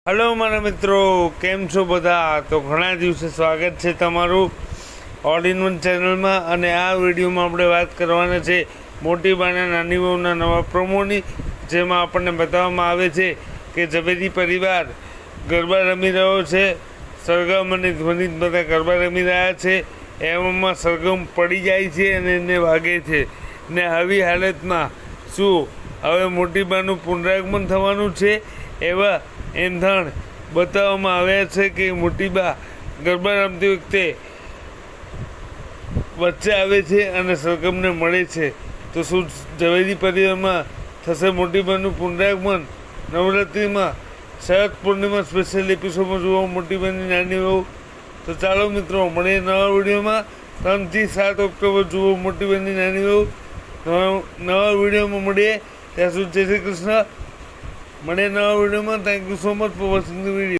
Hello મારા મિત્રો, કેમ છો બધા? તો ઘણા દિવસે સ્વાગત છે તમારું ઓલ ઇન વન ચેનલમાં. અને આ વિડીયોમાં આપણે વાત કરવાના છે મોટી બાના નાની વહુના નવા પ્રોમોની, જેમાં આપણને બતાવવામાં આવે છે કે ઝવેરી પરિવાર ગરબા રમી રહ્યો છે. સરગમ અને ધ્વનિ બધા ગરબા રમી રહ્યા છે. એવામાં સરગમ પડી જાય છે અને એને વાગે છે. ને આવી હાલતમાં શું હવે મોટી બાનું પુનરાગમન થવાનું છે? એવા એંધાણ બતાવવામાં આવ્યા છે કે મોટી બા ગરબા રમતી વખતે વચ્ચે આવે છે અને સરગમને મળે છે. તો શું ઝવેરી પરિવારમાં થશે મોટી બાનું પુનરાગમન? નવરાત્રિમાં શરદ પૂર્ણિમા સ્પેશિયલ એપિસોડમાં જોવા મોટી બાની નાની વહુ. તો ચાલો મિત્રો, મળીએ નવા વિડીયોમાં. 3 થી 7 ઓક્ટોબર જુઓ મોટી બાની નાની વહુ. નવા વિડીયોમાં મળીએ. ત્યાં સુધી જય શ્રી કૃષ્ણ. મળીએ નવા વિડીયોમાં. Thank you so much for watching the video.